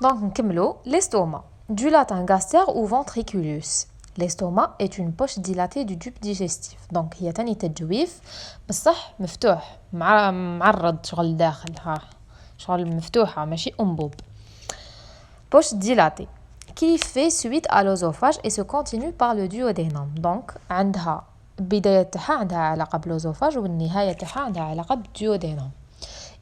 Donc, نكملوا. L'estomac, du latin gaster ou ventriculus. L'estomac est une poche dilatée du tube digestif. Donc, هي تاني تجويف بصح مفتوح معرض شغل داخل شغل مفتوحة ماشي أنبوب. Poche dilatée qui fait suite à l'œsophage et se continue par le duodénum. Donc, عندها بداية تاعها عندها علاقة بالأوزوفاج والنهاية تاعها عندها علاقة بالduodénum.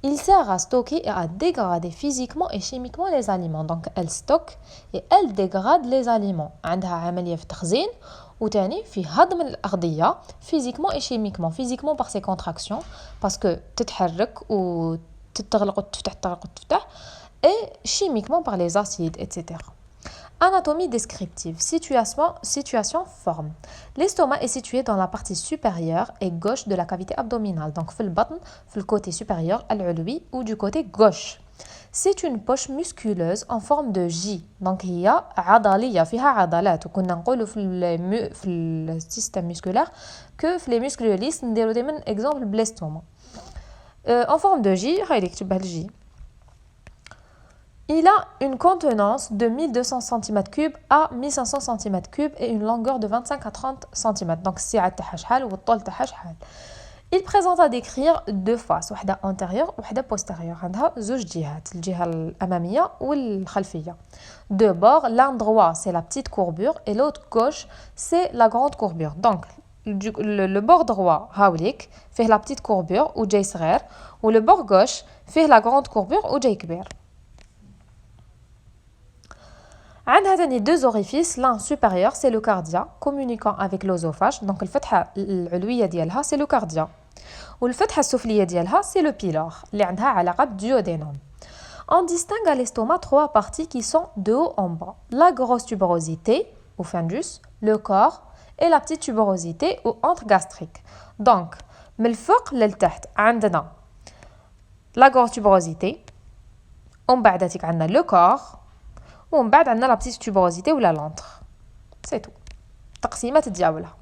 Il sert à stocker et à dégrader physiquement et chimiquement les aliments. Donc, elle stocke et elle dégrade les aliments. عندها عملية في التخزين وتاني في هضم الأغذية physiquement et chimiquement. Physiquement par ses contractions parce que تتحرك وتتغلق وتفتح تتغلق وتفتح et chimiquement par les acides, etc. Anatomie descriptive. Situation forme. L'estomac est situé dans la partie supérieure et gauche de la cavité abdominale. Donc, في البطن, في le côté supérieur, العلوي, ou du côté gauche. C'est une poche musculeuse en forme de J. Donc, هي عضلية فيها عضلات. وكنا نقولوا في le système musculaire que في les muscles lisses نديروا دايما exemple بالاستوما. En forme de J, هاي نكتبها الجي. Il a une contenance de 1200 cm3 à 1500 cm3 et une longueur de 25 à 30 cm. Donc, السعة تاعها شحال والطول تاعها شحال. Il présente à décrire deux faces, واحدة antérieure وواحدة postérieure. عندها زوج جهات, الجهة الأمامية والخلفية. De bord, l'un droit c'est la petite courbure et l'autre gauche c'est la grande courbure. Donc, le bord droit هاوليك فيه la petite courbure وجاي صغير, و le bord gauche فيه la grande courbure وجاي كبير. عندها تاني deux orifices, l'un supérieur c'est le cardia communiquant avec l'œsophage. Donc الفتحة العلوية ديالها c'est le cardia والفتحة السفلية ديالها c'est le pylore اللي عندها علاقة بالduodénum. On distingue à l'estomac trois parties qui sont de haut en bas. La grosse tuberosité ou fundus, le corps et la petite tuberosité ou antre gastrique. Donc من الفوق للتحت عندنا la grosse tuberosité ومن بعد عندنا le corps ومن بعد عندنا لا بتيت tuberosité ولا l'antre. C'est tout. تقسيمات ديالها.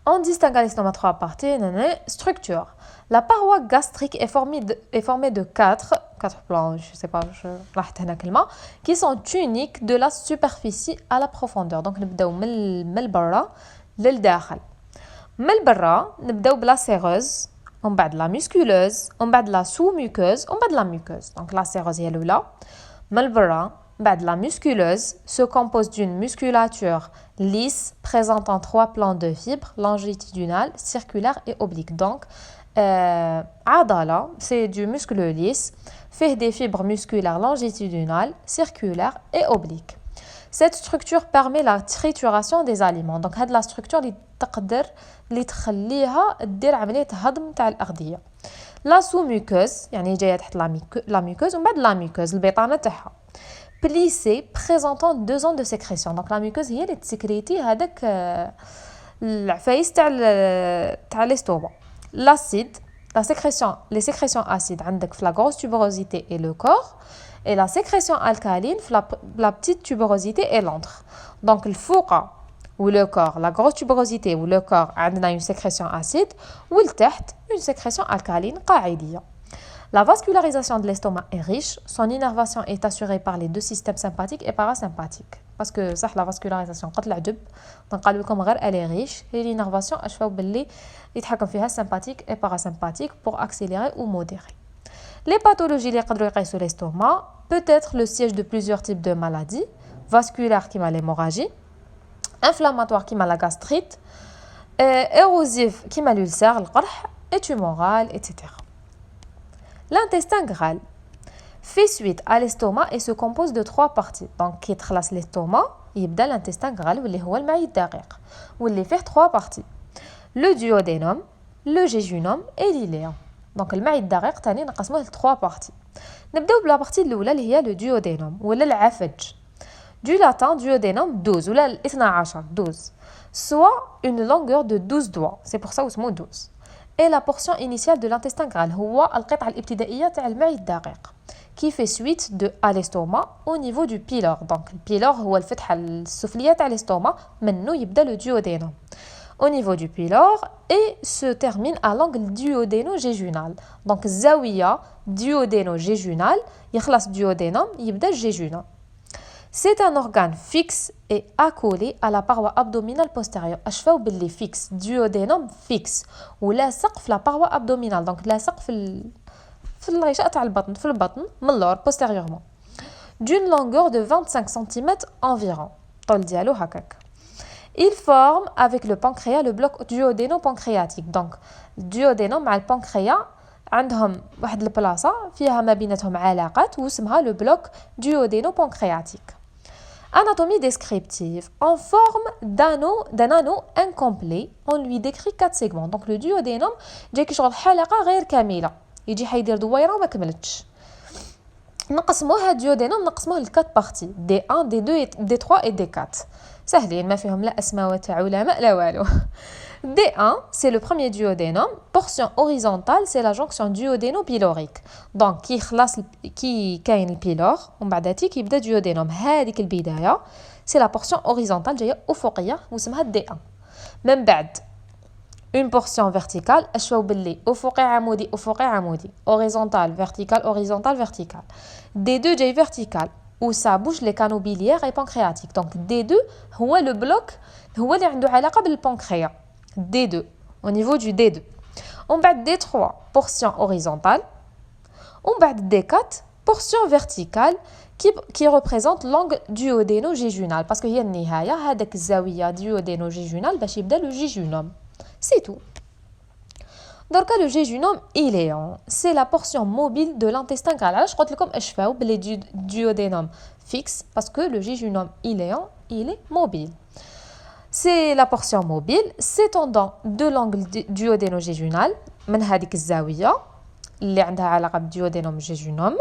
On distingue à l'estomac trois parties. Structure. La paroi gastrique est formée de quatre plans, je sais pas, qui sont uniques de la superficie à la profondeur. Donc نبداو من البرا للداخل. من البرا نبداو بلا séreuse, ومن بعد la musculeuse, ومن بعد la sous-muqueuse, ومن بعد la muqueuse. Donc la séreuse هي الأولى. Malbara, la musculeuse, se compose d'une musculature lisse présentant trois plans de fibres, longitudinales, circulaires et obliques. Donc, Adala, c'est du muscle lisse, fait des fibres musculaires longitudinales, circulaires et obliques. Cette structure permet la trituration des aliments. Donc, cette la structure qui تقدر اللي تخليها دير عملية هضم تاع الأغذية. لا سو ميكوز يعني جايه تحت لا ميكوز ومن بعد لا ميكوز البيطانه تاعها بليسي بريزونطون دو زون دو سيكريسيون. دونك لا ميكوز هي اللي تسكريتي هذاك العفايس تاع ليستوما. لاسيد la sécrétion, les sécrétions acides عندك في la grosse tuberosité et le corps et la sécrétion alcaline في la petite tuberosité et l'antre. Donc الفوقه ou le corps, la grosse tuberosité ou le corps عندنا une sécrétion acide ou le تحت une sécrétion alcaline قاعدية. La vascularisation de l'estomac est riche, son innervation est assurée par les deux systèmes sympathiques et parasympathiques. Parce que ça, la vascularisation قتل عجب نقالوا لكم غير elle est riche et l'innervation اشفاو باللي يتحكم فيها sympathique et parasympathique pour accélérer ou modérer. Les pathologies اللي يقدروا يقيسوا l'estomac peut être le siège de plusieurs types de maladies vasculaires كيما l'hémorragie, inflammatoire كيما la gastrite, érosif كيما l'ulcère القرح et tumoral, etc. L'intestin grêle fait suite à l'estomac et se compose de trois parties. Donc كي تخلص l'estomac يبدا l'intestin grêle واللي هو المعي الدقيق واللي فيه trois parties. Le duodénum, le jejunum et l'iléum. Donc المعي الدقيق تاني نقسموه ل trois parties. نبداو بلا بارتي الاولى اللي هي le duodénum ولا العفج. Du latin duodénum 12 ولا 12 12 soit une longueur de 12 doigts. C'est pour ça اسمه 12. Et la portion initiale de l'intestin grêle هو القطعة الابتدائية تاع المعي الدقيق qui fait suite à l'estomac au niveau du pylore. Donc le pylore هو الفتحة السفلية تاع l'estomac منه يبدا le duodénum. au niveau du pylore et se termine à l'angle duodéno-jéjunal. Donc, zawiya duodéno-jéjunal, يخلص duodénum, يبدا jéjunum. C'est un organe fixe et accolé à la paroi abdominale postérieure. أشفاو باللي fixe, duodénum fixe ولاصق في la paroi abdominale. Donc, لاصق في الغشاء تاع البطن, في البطن من اللور postérieurement. D'une longueur de 25 cm environ. طول ديالو هكاك. Il forme avec le pancréas le bloc duodéno-pancréatique. Donc, duodénum مع البنكرياس عندهم واحد البلاصة فيها ما بيناتهم علاقات واسمها le bloc duodéno-pancréatique. Anatomie descriptive. En forme d'un anneau incomplet, on lui décrit 4 segments. Donc, le duodénum جايك شغل حلقة غير كاملة. يجي حيدير دويرة وما كملتش. نقسموها duodénum نقسموه ل 4 parties. D1, D2, D3 et D4. سهلين ما فيهم لا أسماء تاع علماء لا والو. D1, c'est le premier duodénum. Portion horizontale, c'est la jonction duodéno-pylorique. Donc, qui كاين البيلور ومن بعداتي كيبدا duodénum. هذيك البداية c'est la portion horizontale جاية أفقية واسمها D1. من بعد une portion verticale أشواو باللي أفقي عمودي أفقي عمودي. Horizontal, vertical, horizontal, vertical. D2 جاي vertical. où ça bouge les canaux biliaires et pancréatiques. Donc D2 هو le bloc هو اللي عنده علاقة بالبنكرياس. D2 au niveau du D2. On بعد D3 portion horizontale. On بعد D4 portion verticale qui représente l'angle duodéno-jéjunal parce que هي النهاية هذاك الزاوية duodéno-jéjunal باش يبدا le jéjunum. C'est tout. Donc le jéjunum iléon, c'est la portion mobile de l'intestin grêle. Alors je قلت لكم اش فاو بلي duodénum fixe parce que le jéjunum iléon, il est mobile. C'est la portion mobile s'étendant de l'angle duodéno-jéjunal من هذيك الزاوية اللي عندها علاقة بالduodénum jéjunum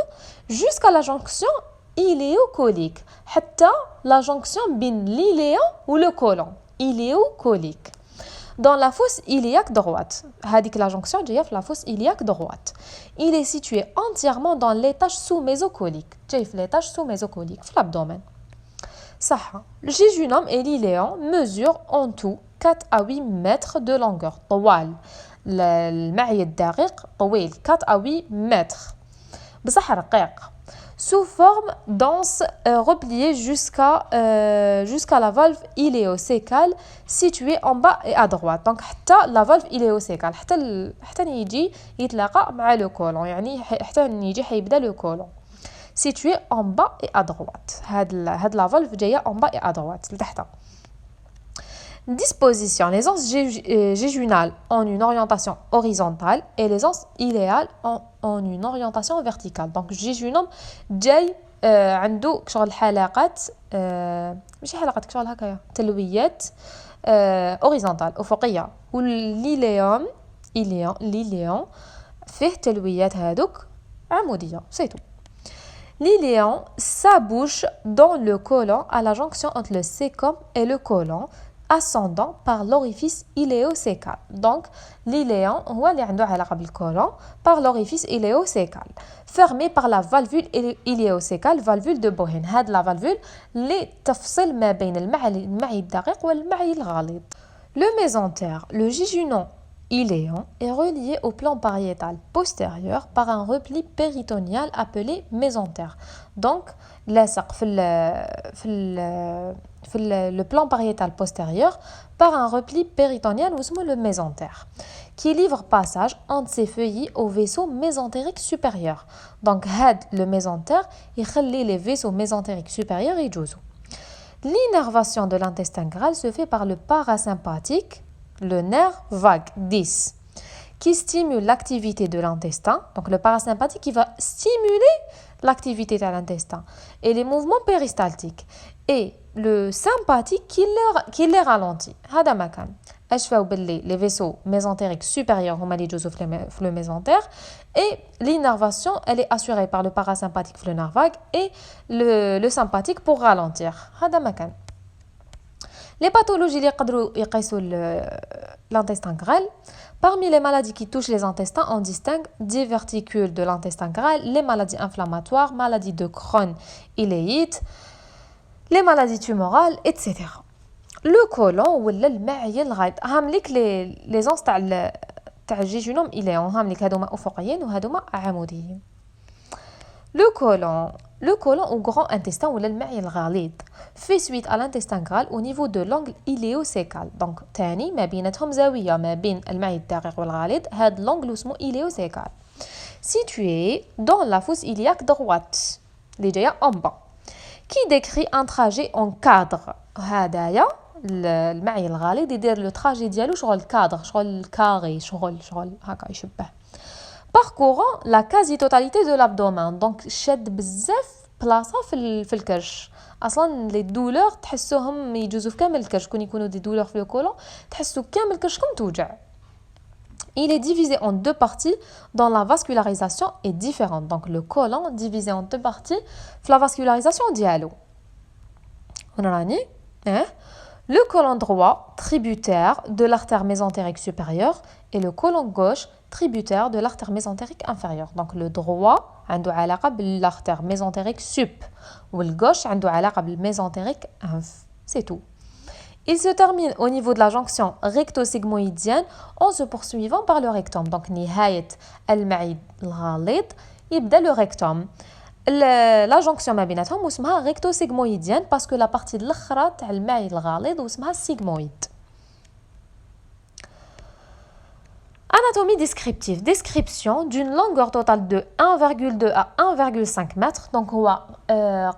jusqu'à la jonction iléocolique حتى la jonction بين l'iléon ou le côlon iléocolique. Dans la fosse iliaque droite, هذيك la jonction جايه في la fosse iliaque droite. Il est situé entièrement dans l'étage sous-mésocolique. جاي في l'étage sous-mésocolique في l'abdomen. صح. Le jéjunum et l'iléon mesurent en tout 4 à 8 mètres de longueur. طوال. المعي الدقيق طويل 4 à 8 mètres. بصح رقيق. Sous forme dense repliée jusqu'à la valve iléocécale située en bas et à droite. Donc حتى la valve iléocécale حتى يجي يتلاقى مع le côlon يعني حتى يجي حيبدا le côlon. Situé en bas et à droite. هاد la valve جايه en bas et à droite لتحت. Disposition. Les anses jéjunales ont une orientation horizontale et les anses iléales ont une orientation verticale. Donc, jéjunum جاي عنده شغل حلقات ماشي حلقات شغل هكايا تلويات horizontale أفقية والليليوم ليليون فيه تلويات هادوك عمودية. C'est tout. L'iléon s'abouche dans le côlon à la jonction entre le cécum et le côlon ascendant par l'orifice iléocécal. Donc, l'iléon هو اللي عنده علاقة بالكولون par l'orifice iléocécal, fermé par la valvule iléocécale, valvule de Bohen. هاد la valvule اللي تفصل ما بين المعي الدقيق والمعي الغليظ. Le mésentère, le jéjunon iléon est relié au plan pariétal postérieur par un repli péritonial appelé mésentère. Donc, لاصق في le plan pariétal postérieur par un repli péritonial ou le mésentère qui livre passage entre ses feuillets au vaisseau mésentérique supérieur. Donc, le mésentère يخلي les vaisseaux mésentériques supérieurs يجوزوا. L'innervation de l'intestin grêle se fait par le parasympathique, le nerf vague 10, qui stimule l'activité de l'intestin. Donc le parasympathique qui va stimuler l'activité de l'intestin et les mouvements péristaltiques. Et le sympathique qui les ralentit. هذا ما كان. أشفاو باللي les vaisseaux mésentériques supérieurs هما اللي يجوزوا في le mésentère et l'innervation elle est assurée par le parasympathique في le nerf vague et le sympathique pour ralentir. هذا ما كان. Les pathologies اللي يقدروا يقيسوا l'intestin grêle. Parmi les maladies qui touchent les intestins, on distingue diverticules de l'intestin grêle, les maladies inflammatoires, maladies de Crohn iléite, les maladies tumorales, etc. لو كولون ولا المعي الغليظ هامليك لي زونس تاع الجيجونوم إليون هامليك هادوما افقيين وهادوما عموديين. Le côlon ou grand intestin ou l'almaï الغليظ fait suite à l'intestin grêle au niveau de l'angle iléocécal. Donc تاني ما بيناتهم زاوية ما بين المعي الدقيق والغليظ هاد l'angle اسمه iléocécal situé dans la fosse iliaque droite اللي جاية en bas qui décrit un trajet en cadre. هدايا المعي الغليظ يدير لو تراجي ديالو شغل كادر شغل كاري شغل هكا يشبه parcourant la quasi-totalité de l'abdomen. Donc شد بزاف بلاصه في الكرش اصلا لي دولور تحسوهم يجوزوا في كامل الكرش كون يكونوا دي دولور في الكولون تحسوا كامل كرشكم توجع. Il est divisé en deux parties dont la vascularisation est différente. Donc le côlon divisé en deux parties la vascularisation dialo. Le côlon droit tributaire de l'artère mésentérique supérieure et le côlon gauche tributaire de l'artère mésentérique inférieure. Donc le droit عنده علاقة بالartère mésentérique sup ou le gauche عنده علاقة بالmésentérique inf. C'est tout. Il se termine au niveau de la jonction recto-sigmoïdienne en se poursuivant par le rectum. Donc نهاية المعي الغليظ يبدأ le rectum. La jonction ما بيناتهم واسمها recto-sigmoïdienne parce que la partie الأخرى تاع المعي الغليظ واسمها sigmoïde. Anatomie descriptive. Description d'une longueur totale de 1,2 à 1,5 mètres. Donc هو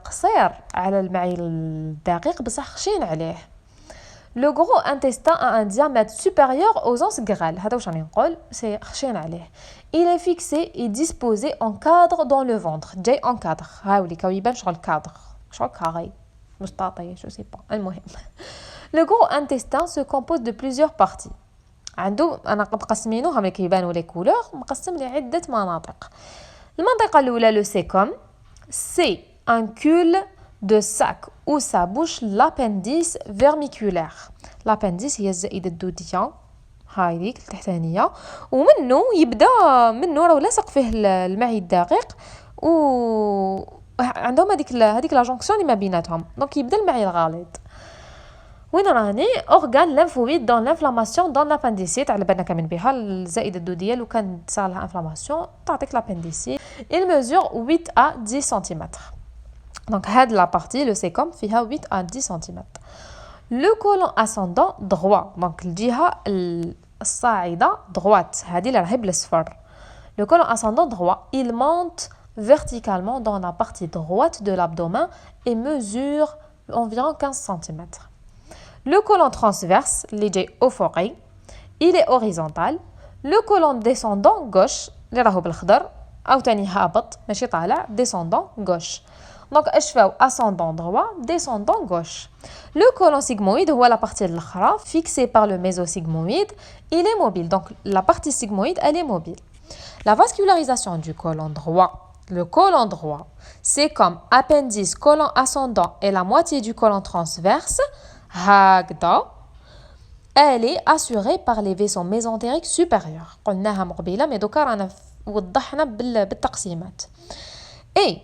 قصير على المعي الدقيق بصح خشين عليه. Le gros intestin a un diamètre supérieur aux os grêles. هذا واش راني نقول سي خشين عليه. Il est fixé et disposé en cadre dans le ventre. جاي en cadre. هاولي كاو يبان شغل cadre. شغل كاري. مستطيل je sais pas. المهم. Le gros intestin se compose de plusieurs parties. عنده انا قد قسمينو هم كيبانوا لي كولور مقسم لعده مناطق. المنطقه الاولى لو سيكوم سي ان كول de sac où s'abouche l'appendice vermiculaire. L'appendice هي الزائدة الدودية هاي ديك التحتانية ومنه يبدا منه راه لاصق فيه المعي الدقيق و عندهم هذيك لا جونكسيون اللي ما بيناتهم دونك يبدا المعي الغليظ. وين راني اورغان ليمفويد دون لانفلاماسيون دون لابنديسيت على بالنا كامل بها الزائده الدوديه لو كان تصير لها انفلاماسيون تعطيك لابنديسيت. il mesure 8 à 10 cm. Donc هاد la partie le sécom فيها 8 à 10 cm. le côlon ascendant droit donc الجهه الصاعده droite هذه اللي راهي بالصفر. le côlon ascendant droit il monte verticalement dans la partie droite de l'abdomen et mesure environ 15 cm. Le côlon transverse, اللي جاي أفقي, il est horizontal. Le côlon descendant gauche, اللي راهو بالخضر, أو تاني هابط, ماشي طالع, descendant gauche. Donc اش فاو ascendant droit, descendant gauche. Le côlon sigmoïde هو la partie الأخرى, fixé par le mésosigmoïde, il est mobile. Donc la partie sigmoïde, elle est mobile. La vascularisation du côlon droit. Le côlon droit, c'est comme appendice, côlon ascendant et la moitié du côlon transverse. هكذا elle est assurée par les vaisseaux mésentériques supérieurs. قلناها مقبله مي دوكا رانا وضحنا بالتقسيمات. Et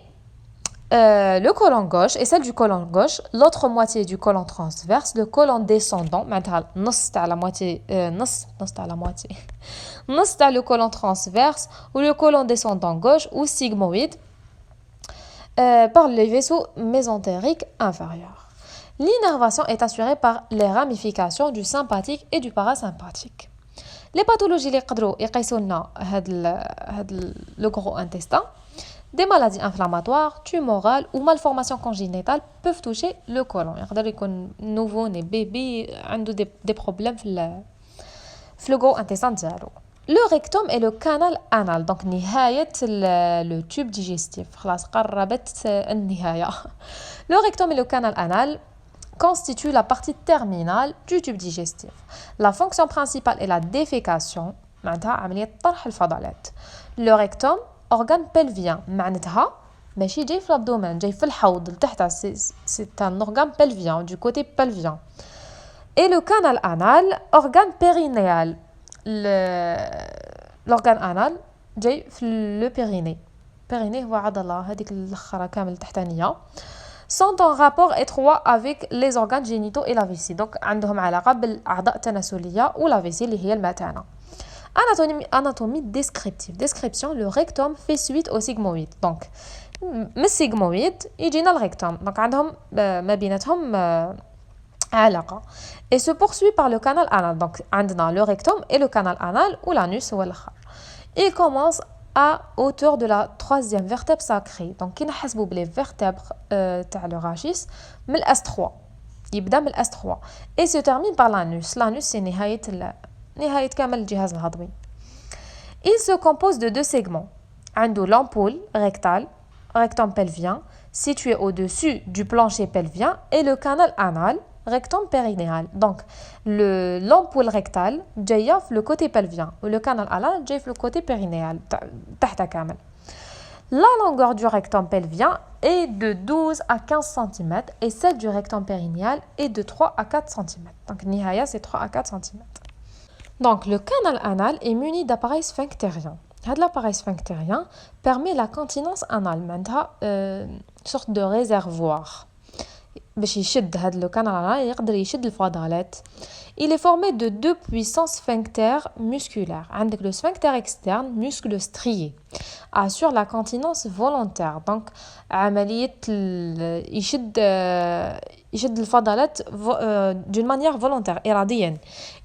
le côlon gauche et celle du côlon gauche, l'autre moitié du côlon transverse, le côlon descendant معناتها نص تاع la moitié نص تاع la moitié نص تاع le côlon transverse ou le côlon descendant gauche ou sigmoïde par les vaisseaux mésentériques inférieurs. L'innervation est assurée par les ramifications du sympathique et du parasympathique. Les pathologies اللي يقدروا يقيسوا لنا هاد le gros intestin, des maladies inflammatoires, tumorales ou malformations congénitales peuvent toucher le côlon. يقدر يكون nouveau-né bébé عنده des problèmes في le gros intestin ديالو. Le rectum est le canal anal, donc نهاية le tube digestif. خلاص قربت النهاية. Le rectum et le canal anal constitue la partie terminale du tube digestif. La fonction principale est la défécation, معناتها عملية طرح الفضلات. Le rectum, organe pelvien, معناتها ماشي جاي في l'abdomen, جاي في الحوض لتحت, c'est un organe pelvien, du côté pelvien. Et le canal anal, organe périnéal. L'organe anal جاي في le périnée. périnée هو عضلة هذيك الأخرى كامل تحتانية. sont en rapport étroit avec les organes génitaux et la vessie. Donc عندهم علاقة بالأعضاء التناسلية و la vessie اللي هي المثانة. Anatomie descriptive. Description, le rectum fait suite au sigmoïde. Donc من السيغمويد يجينا الريكتوم. Donc عندهم ما بيناتهم علاقة. Et se poursuit par le canal anal. Donc عندنا le rectum et le canal anal ou l'anus هو الآخر. Il commence à hauteur de la troisième vertèbre sacrée. Donc كي نحسبوا بلي vertèbres تاع le rachis من S3. يبدا من S3 et se termine par l'anus. L'anus c'est نهاية كامل الجهاز الهضمي. Il se compose de deux segments. عنده l'ampoule rectale, rectum pelvien, situé au-dessus du plancher pelvien, et le canal anal, rectum périnéal. Donc, l'ampoule rectale جاية في le côté pelvien, ou le canal anal جاي في le côté périnéal, تحت كامل. La longueur du rectum pelvien est de 12 à 15 cm et celle du rectum périnéal est de 3 à 4 cm. Donc, nihaya, c'est 3 à 4 cm. Donc, le canal anal est muni d'appareils sphinctériens. L'appareil sphinctérien permet la continence anale, une sorte de réservoir. Le canal anal يقدر الفضلات. Il est formé de deux puissants sphincters musculaires. Le sphincter externe, muscle strié, assure la continence volontaire. Donc, يشد الفضلات d'une manière volontaire, iradienne.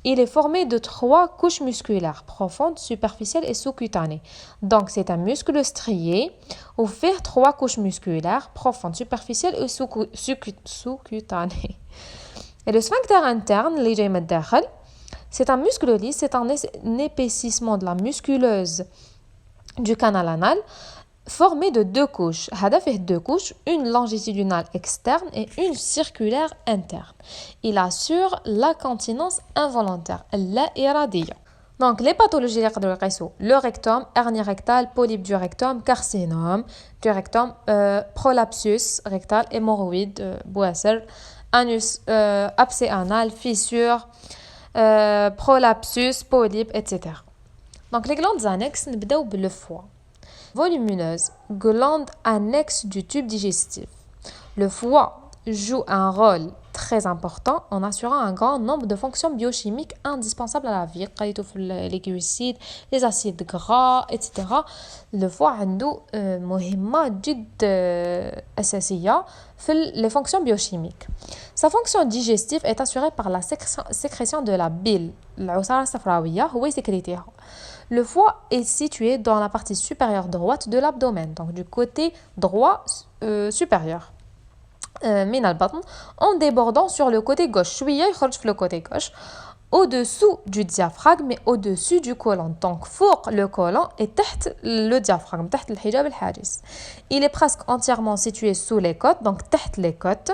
Il est formé de trois couches musculaires, profondes, superficielles et sous-cutanées. Donc, c'est un muscle strié où fait trois couches musculaires, profondes, superficielles et sous-cutanées. Et le sphincter interne, c'est un muscle lisse, c'est un épaississement de la musculeuse du canal anal formé de deux couches. هذا فيه deux couches, une longitudinale externe et une circulaire interne. Il assure la continence involontaire, la إرادية. Donc, les pathologies اللي يقدروا يقيسوا le rectum, hernie rectale, polype du rectum, carcinome du rectum, prolapsus rectal, hémorroïde, بواسر, anus, abcès anal, fissure, prolapsus, polype, etc. Donc, les glandes annexes, نبداو le foie. Volumineuse, glande annexe du tube digestif. Le foie joue un rôle très important en assurant un grand nombre de fonctions biochimiques indispensables à la vie. Les glucides, les acides gras, etc. Le foie a une مهمة جد أساسية في les fonctions biochimiques. Sa fonction digestive est assurée par la sécrétion de la bile. العصارة الصفراوية هو يسكريتيها. Le foie est situé dans la partie supérieure droite de l'abdomen, donc du côté droit supérieur. من البطن, en débordant sur le côté gauche. شوية يخرج في le côté gauche. Au-dessous du diaphragme, mais au-dessus du côlon. Donc, فوق le côlon et تحت le diaphragme, تحت الحجاب الحاجز. Il est presque entièrement situé sous les côtes, donc تحت les côtes.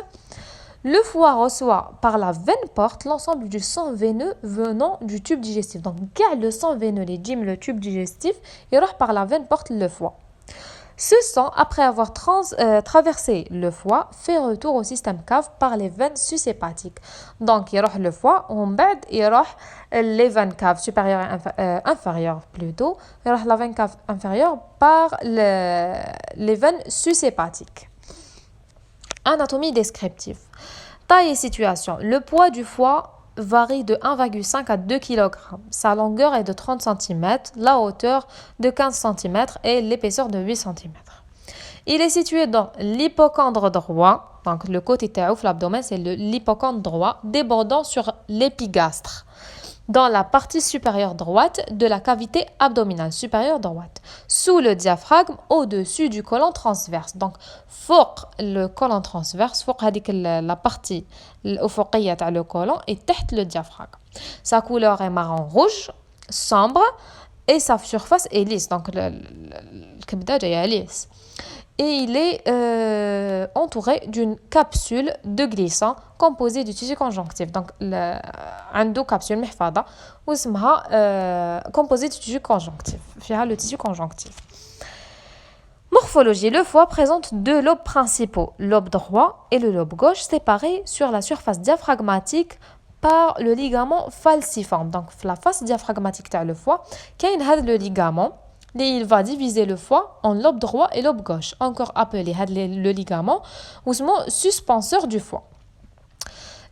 Le foie reçoit par la veine porte l'ensemble du sang veineux venant du tube digestif. Donc, le sang veineux, le tube digestif, il va par la veine porte le foie. Ce sang, après avoir traversé le foie, fait retour au système cave par les veines sus-hépatiques. Donc, il va le foie, on bête, il va les veines caves supérieures et inférieures plutôt, il va la veine cave inférieure par les veines sus-hépatiques. Anatomie descriptive. Taille et situation. Le poids du foie varie de 1,5 à 2 kg. Sa longueur est de 30 cm, la hauteur de 15 cm et l'épaisseur de 8 cm. Il est situé dans l'hypocondre droit, donc le côté de l'abdomen, c'est l'hypocondre droit, débordant sur l'épigastre, dans la partie supérieure droite de la cavité abdominale supérieure droite, sous le diaphragme, au-dessus du côlon transverse. Donc, فوق le côlon transverse, فوق هذيك la partie الأفقية تاع le côlon et تحت le diaphragme. Sa couleur est marron rouge, sombre, et sa surface est lisse. Donc, الكبدة جاية lisse. Et il est entouré d'une capsule de glissant composée du tissu conjonctif. Donc, عنده capsule محفظة واسمها composée du tissu conjonctif. فيها le tissu conjonctif. Morphologie. Le foie présente deux lobes principaux, le lobe droit et le lobe gauche, séparés sur la surface diaphragmatique par le ligament falciforme. Donc, la face diaphragmatique تاع le foie, كاين هذا le ligament. il va diviser le foie en lobe droit et lobe gauche, encore appelé le ligament ou suspenseur du foie.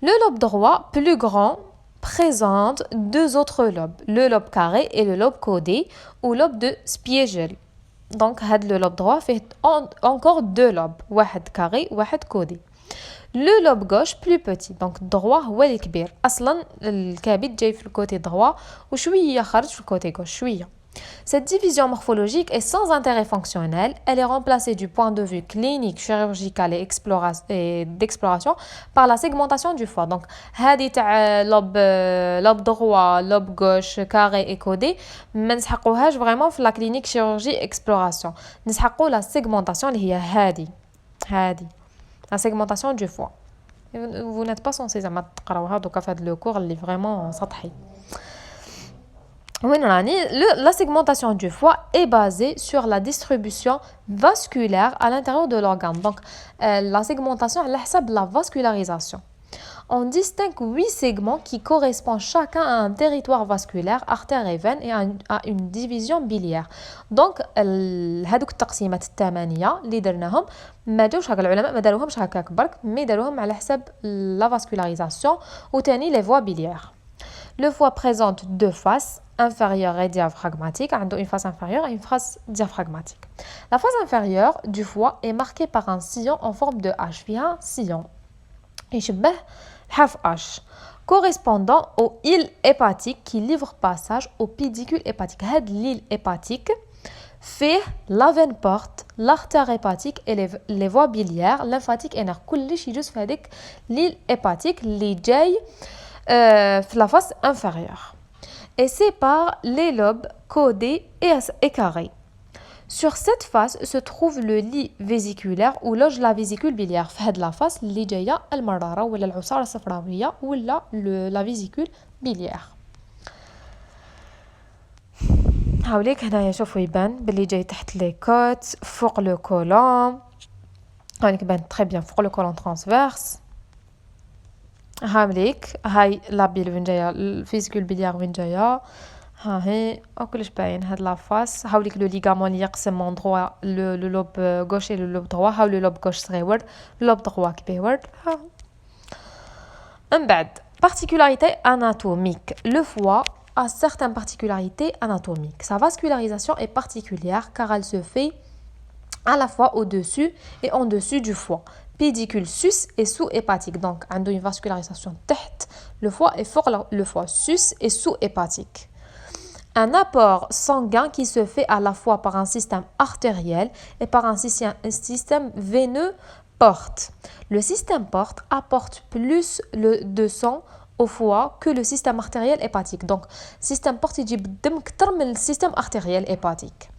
Le lobe droit, plus grand, présente deux autres lobes, le lobe carré et le lobe codé ou lobe de Spiegel. Donc, le lobe droit fait encore deux lobes, un carré et un codé. Le lobe gauche plus petit, donc droit هو الكبير. أصلاً الكبد جاي في le côté droit وشوية خارج في le côté gauche شوية. Cette division morphologique est sans intérêt fonctionnel. Elle est remplacée du point de vue clinique, chirurgical et d'exploration par la segmentation du foie. Donc, هذه تاع lobe droit, lobe gauche, carré et codé, ما نسحقوهاش vraiment في la clinique chirurgie exploration. نسحقو la segmentation اللي هي هذه. La segmentation du foie. Vous n'êtes pas censé تقراوها دوكا في هذا le cours اللي vraiment سطحي. La segmentation du foie est basée sur la distribution vasculaire à l'intérieur de l'organe. Donc, la segmentation, elle حسب la vascularisation. On distingue 8 segments qui correspondent chacun à un territoire vasculaire, artère et veine, et à une division biliaire. Donc, هذوك التقسيمات الثمانية اللي درناهم ما جاوش هكا العلماء ما داروهمش هكاك برك مي داروهم على حسب la vascularisation وتاني les voies biliaires. Le foie présente deux faces, inférieure et diaphragmatique, une face inférieure et une face diaphragmatique. La face inférieure du foie est marquée par un sillon en forme de H, فيها sillon يشبه الحرف H, correspondant aux îles hépatiques qui livrent passage au pédicule hépatique. هاد l'île hépatique fait la veine porte, l'artère hépatique et les voies biliaires, lymphatiques et nerfs. كلش يجوز في هذيك l'île hépatique اللي جاي la face inférieure et sépare les lobes codés et carrés. Sur cette face se trouve le lit vésiculaire où loge la vésicule biliaire. في هاد la face اللي جايه المراره ولا العصاره الصفراويه ولا la vésicule biliaire. هاوليك هنايا شوفوا يبان باللي جاي تحت لي كوت فوق لو كولون. هاوليك يبان تري بيان فوق لو كولون ترانسفيرس. هاوليك هاي لا بيل وين جايه الفيزيكول بيليار وين جايه ها هي كلش باين هاد لا فاس. هاوليك لو ليغامون اللي يقسم مون دروا لو لوب غوش اي لو لوب دروا. هاو لو لوب غوش صغيور لوب دروا كبير. من بعد particularité anatomique. Le foie a certaines particularités anatomiques. Sa vascularisation est particulière car elle se fait à la fois au-dessus et en dessus du foie. Pédicule sus et sous-hépatique. Donc, on a une vascularisation tête, le foie est fort, le foie sus et sous-hépatique. Un apport sanguin qui se fait à la fois par un système artériel et par un système veineux porte. Le système porte apporte plus de sang au foie que le système artériel hépatique. Donc, le système porte il يجيب كتر من le système artériel hépatique.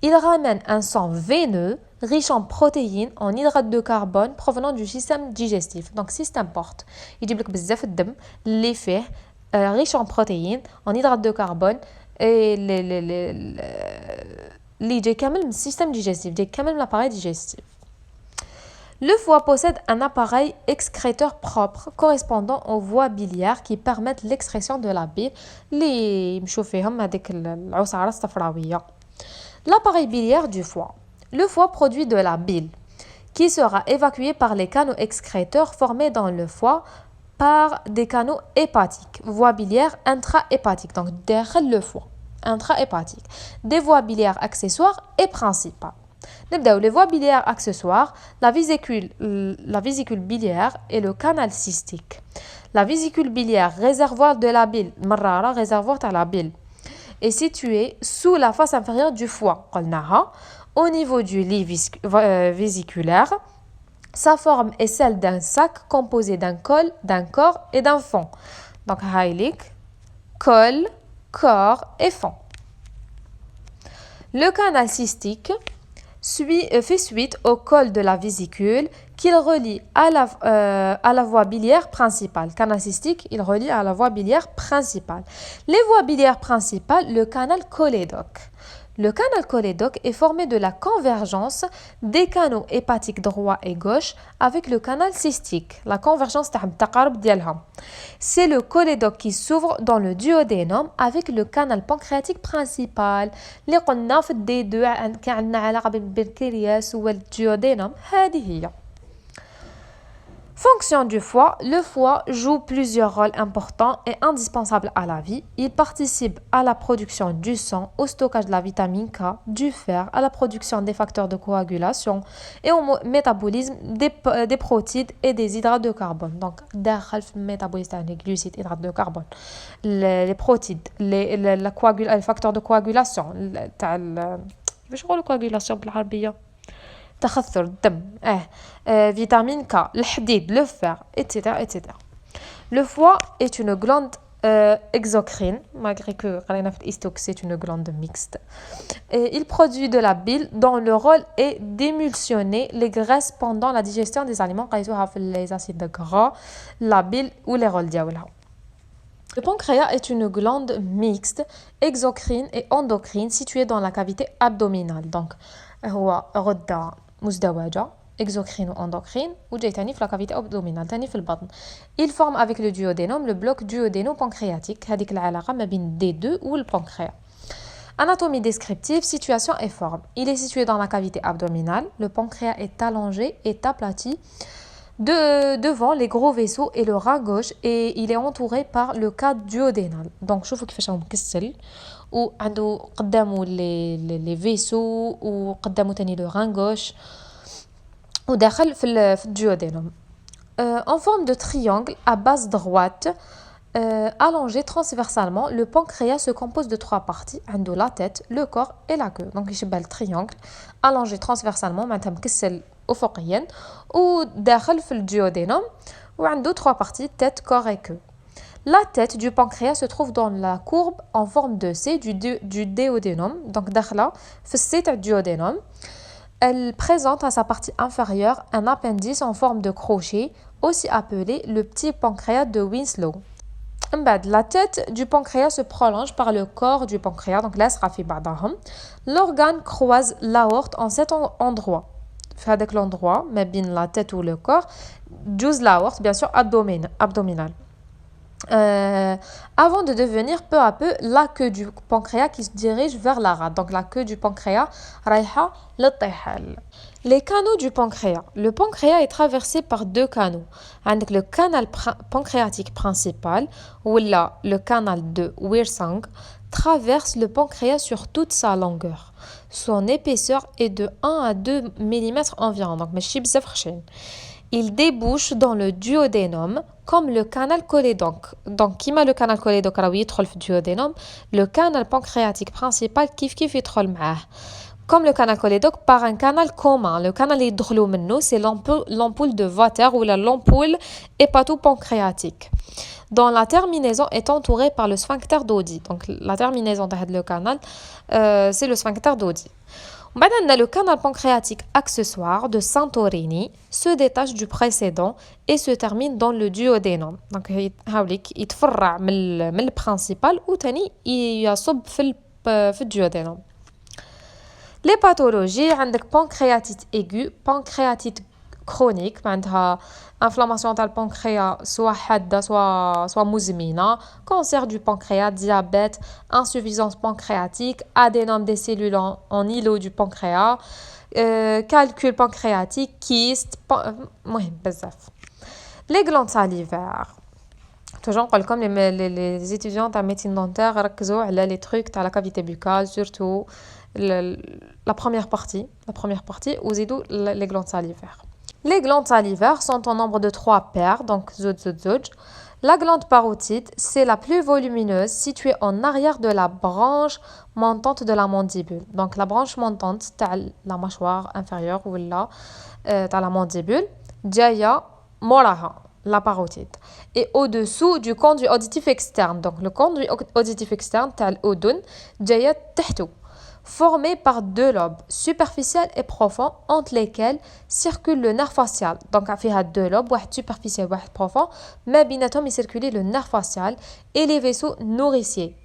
Il ramène un sang veineux riche en protéines, en hydrates de carbone provenant du système digestif. Donc, système porte. Il يجيب لك بزاف الدم اللي فيه riche en protéines, en hydrates de carbone et اللي جاي كامل من système digestif, جاي كامل من l'appareil digestif. Le foie possède un appareil excréteur propre correspondant aux voies biliaires qui permettent l'excrétion de la bile اللي يمشوا فيهم هذيك العصارة الصفراوية. L'appareil biliaire du foie. Le foie produit de la bile qui sera évacuée par les canaux excréteurs formés dans le foie par des canaux hépatiques. Voie biliaire intra-hépatique, donc derrière le foie, intra-hépatique. Des voies biliaires accessoires et principales. Les voies biliaires accessoires, la vésicule biliaire et le canal cystique. La vésicule biliaire, réservoir de la bile, réservoir de la bile, est située sous la face inférieure du foie, au niveau du lit vésiculaire. Sa forme est celle d'un sac composé d'un col, d'un corps et d'un fond. Donc, haïlik, col, corps et fond. Le canal cystique fait suite au col de la vésicule qu'il relie à la voie biliaire principale. Canal cystique, il relie à la voie biliaire principale. Les voies biliaires principales, le canal cholédoque. Le canal cholédoque est formé de la convergence des canaux hépatiques droit et gauche avec le canal cystique. La convergence c'est le cholédoque qui s'ouvre dans le duodénum avec le canal pancréatique principal. اللي قلنا في الدي 2 كان عندنا علاقة بالبنكرياس والduodénum. هذه هي. Fonction du foie, le foie joue plusieurs rôles importants et indispensables à la vie. Il participe à la production du sang, au stockage de la vitamine K, du fer, à la production des facteurs de coagulation et au métabolisme des protéines et des hydrates de carbone. Donc, derrière le métabolisme des glucides, hydrates de carbone, les protéines, les facteurs de coagulation, كيفاش نقولوا coagulation بالعربية؟ تخثر الدم vitamine K, le hadid, le fer, etc., etc. Le foie est une glande exocrine, malgré que c'est une glande mixte. Et il produit de la bile dont le rôle est d'émulsionner les graisses pendant la digestion des aliments, les acides gras, la bile ou les rôles diawla. Le pancréas est une glande mixte, exocrine et endocrine située dans la cavité abdominale. Donc, هو غدة مزدوجة exocrine ou endocrine وجاي تاني في la cavité abdominale تاني في البطن. Il forme avec le duodénum le bloc duodéno-pancréatique. هذيك العلاقة ما بين D2 ou le pancréas. Anatomie descriptive, situation et forme. Il est situé dans la cavité abdominale. Le pancréas est allongé et aplati devant les gros vaisseaux et le rein gauche et il est entouré par le cadre duodénal. Donc شوفوا كيفاش مكسل وعنده قدامه les vaisseaux وقدامه تاني le rein gauche وداخل في الduodénum. En forme de triangle à base droite allongé transversalement, le pancréas se compose de 3 parties, عنده la tête, le corps et la queue. Donc يشبه الtriangle allongé transversalement معناتها مكسل أفقيا وداخل في الduodénum وعنده 3 parties, tête, corps et queue. La tête du pancréas se trouve dans la courbe en forme de C du duodénum, donc داخله في السي تاع الduodénum. Elle présente à sa partie inférieure un appendice en forme de crochet, aussi appelé le petit pancréas de Winslow. La tête du pancréas se prolonge par le corps du pancréas, donc l'organe croise l'aorte en cet endroit. Avec l'endroit, mais bien la tête ou le corps, douze l'aorte, bien sûr, abdominale. Avant de devenir peu à peu la queue du pancréas qui se dirige vers la rate. Donc la queue du pancréas, رايحة للطحال. Les canaux du pancréas. Le pancréas est traversé par 2 canaux. Avec le canal pancréatique principal, ou là, le canal de Wirsang, traverse le pancréas sur toute sa longueur. Son épaisseur est de 1 à 2 mm environ. Donc, il débouche dans le duodénum comme le canal cholédoque. Donc, qui m'a le canal cholédoque يدخل في duodénum, le canal pancréatique principal كيف يدخل معاه. Comme le canal cholédoque par un canal commun. Le canal يدخلوا منه, c'est l'ampoule de Vater ou l'ampoule hépato-pancréatique, dont la terminaison est entourée par le sphincter d'Oddi. Donc, la terminaison de le canal, c'est le sphincter d'Oddi. Maintenant, le canal pancréatique accessoire de Santorini se détache du précédent et se termine dans le duodénum. Donc, il يتفرع من البرانسيبال وتاني يصب في الduodénum. Les pathologies, عندك pancréatite aiguë, pancréatite chronique, معناتها inflammation تاع البنكرياس soit حادة soit مزمنة, cancer du pancréas, diabète, insuffisance pancréatique, adénome des cellules en îlot du pancréas, calcul pancréatique, kyste, مهم بزاف. Les glandes salivaires. Toujours نقول لكم les étudiants تاع médecine dentaire ركزوا على les trucs تاع la cavité buccale, surtout la première partie ou les glandes salivaires. Les glandes salivaires sont en nombre de 3 paires, donc zod. La glande parotide, c'est la plus volumineuse, située en arrière de la branche montante de la mandibule. Donc la branche montante, la mâchoire inférieure ou là, la mandibule, jaya moraha, la parotide. Et au-dessous du conduit auditif externe. Donc le conduit auditif externe, l'odun, jaya tahtou, formé par 2 lobes, superficiels et profonds, entre lesquels circule le nerf facial. Donc, il y a 2 lobes, un superficiel et un profond, mais بيناتهم il circule le nerf facial et les vaisseaux nourriciers.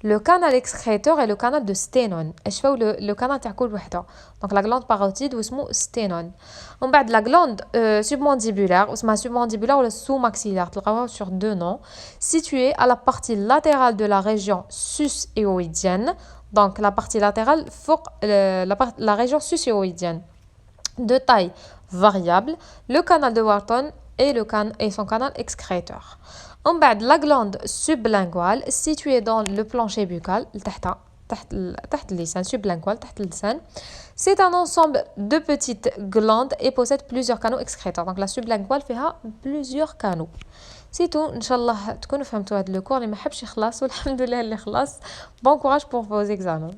le canal excréteur et le canal de Stenone. اش فاو le canal تاع كل وحده. Donc la glande parotide واسمو Stenone. ومن بعد la glande submandibulaire واسمها submandibulaire ولا sous-maxillaire تلقاوها sur deux noms, située à la partie latérale de la région sus-éoïdienne. Donc la partie latérale فوق la région sus-éoïdienne. De taille variable, le canal de Wharton et son canal excréteur. En bas, la glande sublinguale située dans le plancher buccal, sublingual, c'est un ensemble de petites glandes et possède plusieurs canaux excréteurs. Donc la sublinguale fait plusieurs canaux. C'est tout. Inch'Allah, تكونوا فهمتوا هذا le cours اللي ما حبش يخلص والحمد لله اللي خلص. Bon courage pour vos examens.